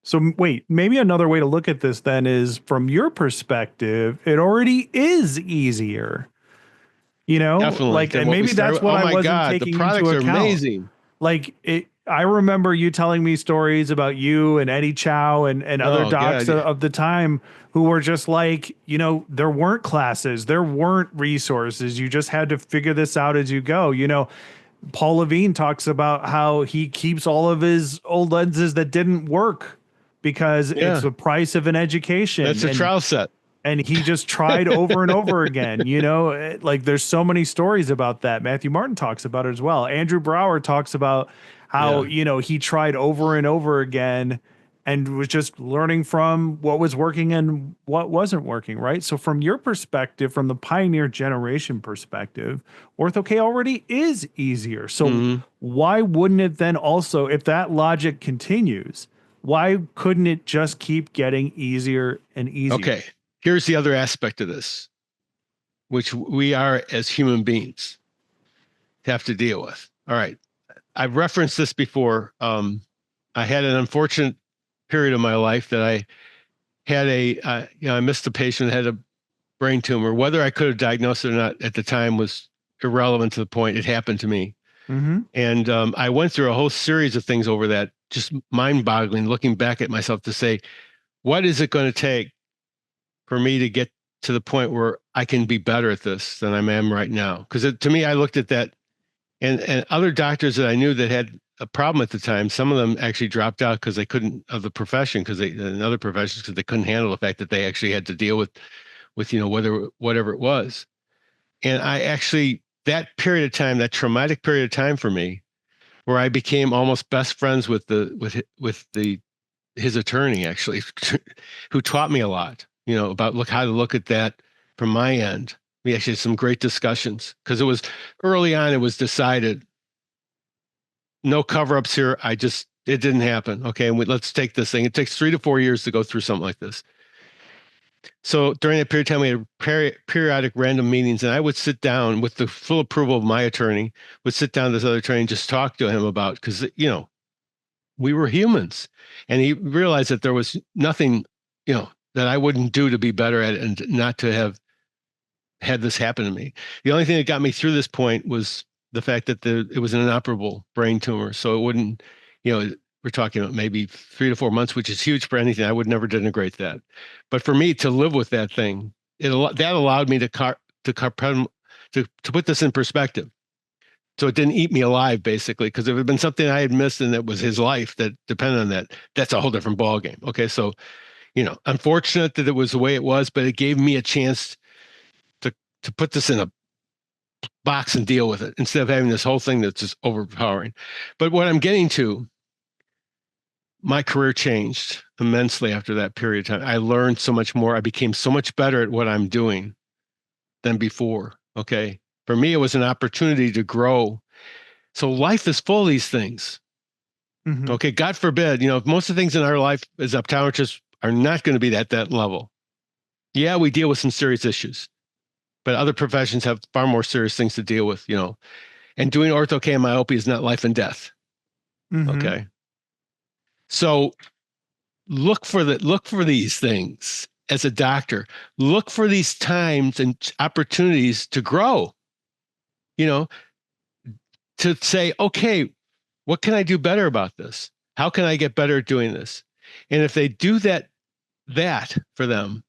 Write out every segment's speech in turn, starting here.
So wait, maybe another way to look at this then is from your perspective, it already is easier, Definitely. like, Then and what we maybe that's started, what oh I my wasn't God, the taking into products are account. amazing. Like I remember you telling me stories about you and Eddie Chow and other Oh docs God. of the time who were just like, there weren't classes, there weren't resources. You just had to figure this out as you go. Paul Levine talks about how he keeps all of his old lenses that didn't work because it's Yeah. the price of an education. That's a trial set. And he just tried over and over again. Like there's so many stories about that. Matthew Martin talks about it as well. Andrew Brower talks about how, Yeah. he tried over and over again and was just learning from what was working and what wasn't working, right? So from your perspective, from the pioneer generation perspective, Ortho-K already is easier. So Hmm. why wouldn't it then also, if that logic continues, why couldn't it just keep getting easier and easier? Okay. Here's the other aspect of this, which we are as human beings have to deal with. All right. I've referenced this before. I had an unfortunate period of my life that I had I missed a patient that had a brain tumor. Whether I could have diagnosed it or not at the time was irrelevant to the point. It happened to me. Mm-hmm. And I went through a whole series of things over that, just mind boggling, looking back at myself to say, what is it going to take for me to get to the point where I can be better at this than I am right now? Because to me, I looked at that and other doctors that I knew that had a problem at the time, some of them actually dropped out because they couldn't of the profession, because they in other professions because they couldn't handle the fact that they actually had to deal with whatever it was. And I actually that period of time, that traumatic period of time for me, where I became almost best friends with the his attorney actually, who taught me a lot, about how to look at that from my end. We actually had some great discussions because it was early on. It was decided no cover-ups here. It didn't happen. Okay, and let's take this thing. It takes 3 to 4 years to go through something like this. So during that period of time, we had periodic random meetings, and I would sit down with the full approval of my attorney, would sit down with this other attorney and just talk to him about, because, we were humans. And he realized that there was nothing, that I wouldn't do to be better at it and not to have had this happen to me. The only thing that got me through this point was the fact that it was an inoperable brain tumor. So it wouldn't, we're talking about maybe 3 to 4 months, which is huge for anything. I would never denigrate that. But for me to live with that thing, that allowed me to put this in perspective. So it didn't eat me alive, basically, because if it had been something I had missed and it was his life that depended on that, that's a whole different ballgame. Okay, so unfortunate that it was the way it was, but it gave me a chance to put this in a box and deal with it instead of having this whole thing that's just overpowering. But what I'm getting to, my career changed immensely after that period of time. I learned so much more. I became so much better at what I'm doing than before. Okay. For me, it was an opportunity to grow. So life is full of these things. Mm-hmm. Okay. God forbid, most of the things in our life as optometrists are not going to be at that level. Yeah, we deal with some serious issues, but other professions have far more serious things to deal with, and doing ortho-K and myopia is not life and death. Mm-hmm. Okay. So look for these things as a doctor. Look for these times and opportunities to grow, you know, to say, okay, what can I do better about this? How can I get better at doing this? And if they do that for them,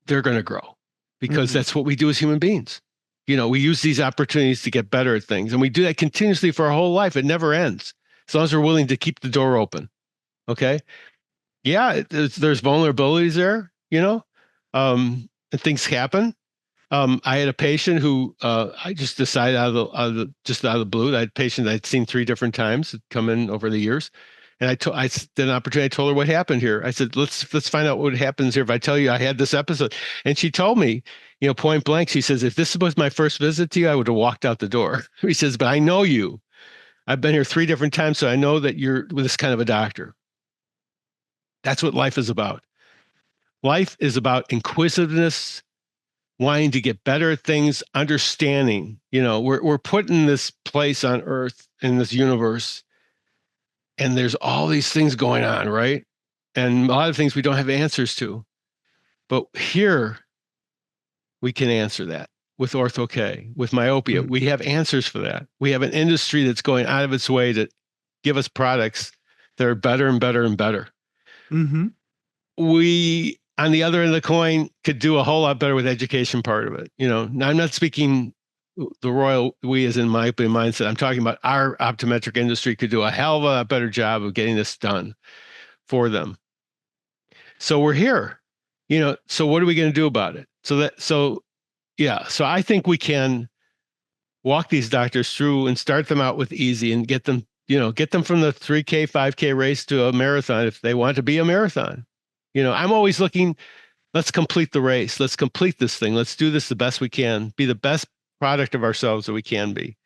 they're going to grow, because Mm-hmm. that's what we do as human beings. We use these opportunities to get better at things, and we do that continuously for our whole life. It never ends as long as we're willing to keep the door open. Okay. Yeah, there's vulnerabilities there, and things happen. I had a patient who I just decided just out of the blue. I had a patient I'd seen 3 different times come in over the years, and I did an opportunity. I told her what happened here. I said, let's find out what happens here if I tell you I had this episode. And she told me, point blank. She says, if this was my first visit to you, I would have walked out the door. He says, but I know you. I've been here 3 different times, so I know that you're this kind of a doctor. That's what life is about. Life is about inquisitiveness, wanting to get better at things, understanding. We're put in this place on earth, in this universe, And there's all these things going on, right? And a lot of things we don't have answers to. But here we can answer that with Ortho-K, with myopia. Mm-hmm. We have answers for that. We have an industry that's going out of its way to give us products that are better and better and better. Mm-hmm. We, on the other end of the coin, could do a whole lot better with education part of it. Now, I'm not speaking the royal we as in myopia mindset. I'm talking about our optometric industry could do a hell of a lot better job of getting this done for them. So we're here, so what are we going to do about it? So I think we can walk these doctors through and start them out with easy and get them from the 3K, 5K race to a marathon if they want to be a marathon. I'm always looking, let's complete the race. Let's complete this thing. Let's do this the best we can, be the best product of ourselves that we can be.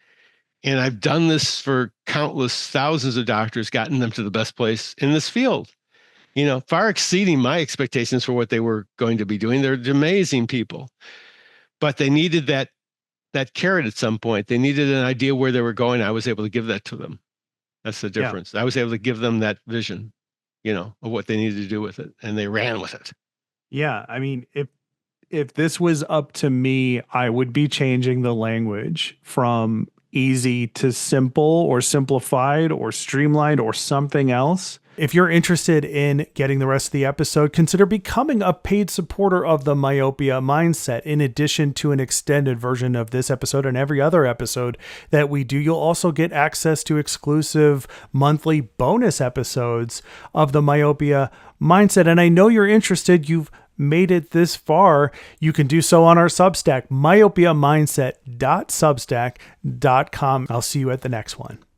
And I've done this for countless thousands of doctors, gotten them to the best place in this field, far exceeding my expectations for what they were going to be doing. They're amazing people, but they needed that carrot at some point. They needed an idea where they were going. I was able to give that to them. That's the difference. Yeah. I was able to give them that vision, of what they needed to do with it, and they ran with it. Yeah, I mean, if this was up to me, I would be changing the language from easy to simple or simplified or streamlined or something else. If you're interested in getting the rest of the episode, consider becoming a paid supporter of the Myopia Mindset. In addition to an extended version of this episode and every other episode that we do, you'll also get access to exclusive monthly bonus episodes of the Myopia Mindset. And I know you're interested. You've made it this far. You can do so on our Substack, myopiamindset.substack.com. I'll see you at the next one.